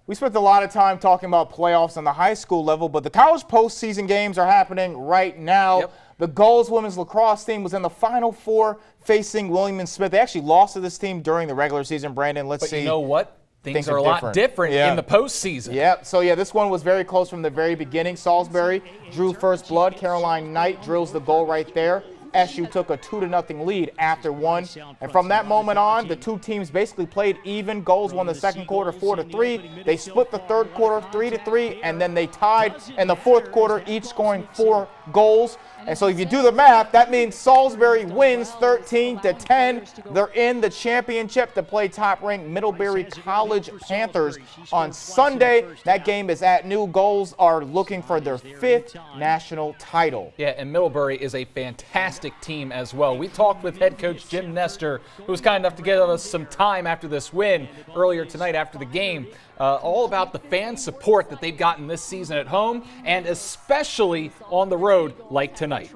We spent a lot of time talking about playoffs on the high school level, but the college postseason games are happening right now. Yep. The Gulls women's lacrosse team was in the Final Four facing William & Smith. They actually lost to this team during the regular season, Brandon. Let's see. But you know what? Things are a lot different in the postseason. Yeah, so this one was very close from the very beginning. Salisbury drew first blood. Caroline Knight drills the goal right there. SU took a 2-0 lead after one. And from that moment on, the two teams basically played even. Gulls won the second quarter 4-3. They split the third quarter 3-3, and then they tied in the fourth quarter, each scoring 4 goals. And so if you do the math, that means Salisbury wins 13-10. They're in the championship to play top-ranked Middlebury College Panthers on Sunday. That game is at noon. Gulls are looking for their 5th national title. Yeah, and Middlebury is a fantastic team as well. We talked with head coach Jim Nestor, who was kind enough to give us some time after this win earlier tonight after the game, all about the fan support that they've gotten this season at home and especially on the road like tonight.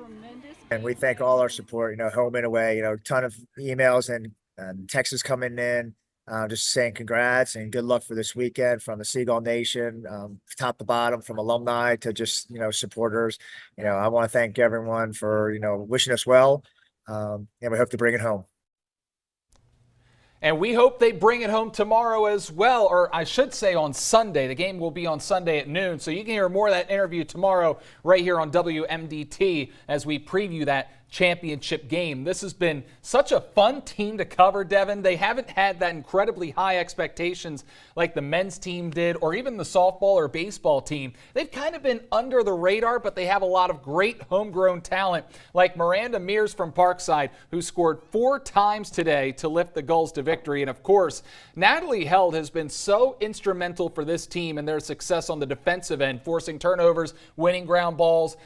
And we thank all our support, home and away, a ton of emails and texts coming in, just saying congrats and good luck for this weekend from the Seagull Nation, top to bottom, from alumni to just, supporters. I want to thank everyone for, wishing us well, and we hope to bring it home. And we hope they bring it home tomorrow as well, or I should say on Sunday. The game will be on Sunday at noon, so you can hear more of that interview tomorrow right here on WMDT as we preview that championship game. This has been such a fun team to cover, Devin. They haven't had that incredibly high expectations like the men's team did or even the softball or baseball team. They've kind of been under the radar, but they have a lot of great homegrown talent like Miranda Mears from Parkside, who scored 4 times today to lift the Gulls to victory. And of course, Natalie Held has been so instrumental for this team and their success on the defensive end, forcing turnovers, winning ground balls,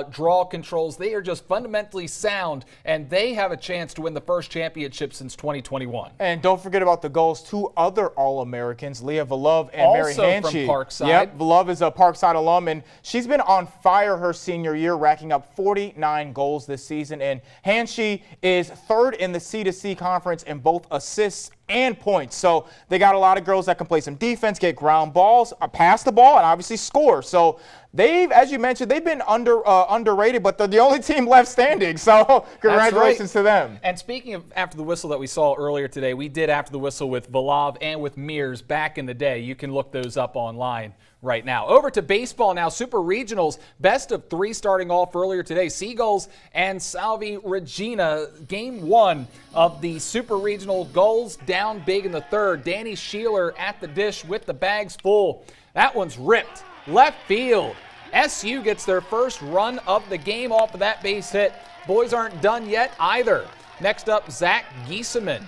draw controls. They are just fundamentally sound, and they have a chance to win the first championship since 2021. And don't forget about the Gulls' 2 other All-Americans, Leah Valove and Mary Also Hanchey. from Parkside. Yep, Valove is a Parkside alum, and she's been on fire her senior year, racking up 49 goals this season. And Hanchey is 3rd in the C2C conference in both assists and points. So they got a lot of girls that can play some defense, get ground balls, pass the ball, and obviously score. So they've, as you mentioned, they've been underrated, but they're the only team left standing. So congratulations to them. And speaking of after the whistle that we saw earlier today, we did after the whistle with Valov and with Mears back in the day. You can look those up online right now. Over to baseball now. Super Regionals, best of 3 starting off earlier today. Seagulls and Salve Regina. Game 1 of the Super Regional. Gulls down big in the 3rd. Danny Sheeler at the dish with the bags full. That one's ripped left field. SU gets their first run of the game off of that base hit. Boys aren't done yet either. Next up, Zach Giesemann.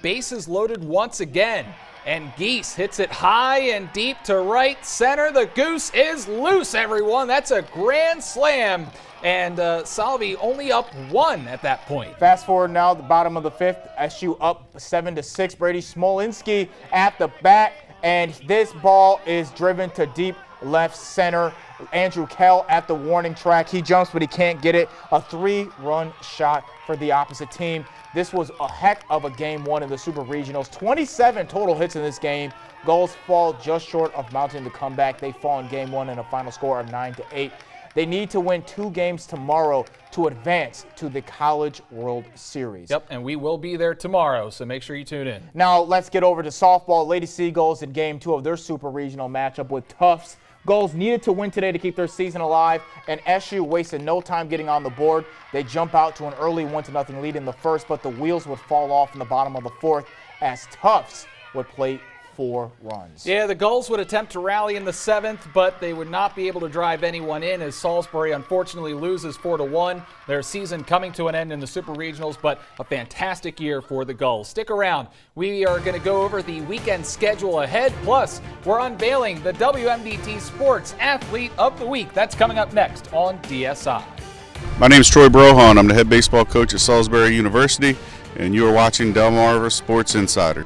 Bases loaded once again. And Geese hits it high and deep to right center. The goose is loose, everyone. That's a grand slam. And Salve only up 1 at that point. Fast forward now, the bottom of the 5th. SU up 7-6. Brady Smolinski at the bat. And this ball is driven to deep left center. Andrew Kell at the warning track. He jumps, but he can't get it. A 3-run shot for the opposite team. This was a heck of a game 1 in the Super Regionals. 27 total hits in this game. Gulls fall just short of mounting the comeback. They fall in game 1 in a final score of 9-8. They need to win 2 games tomorrow to advance to the College World Series. Yep, and we will be there tomorrow, so make sure you tune in. Now let's get over to softball. Lady Seagulls in game 2 of their Super Regional matchup with Tufts. Gulls needed to win today to keep their season alive, and SU wasted no time getting on the board. They jump out to an early 1-0 lead in the 1st, but the wheels would fall off in the bottom of the 4th as Tufts would play 4 runs. Yeah, the Gulls would attempt to rally in the 7th, but they would not be able to drive anyone in as Salisbury unfortunately loses 4-1. Their season coming to an end in the Super Regionals, but a fantastic year for the Gulls. Stick around. We are going to go over the weekend schedule ahead, plus we're unveiling the WMDT Sports Athlete of the Week. That's coming up next on DSI. My name is Troy Brohan. I'm the head baseball coach at Salisbury University, and you are watching Delmarva Sports Insider.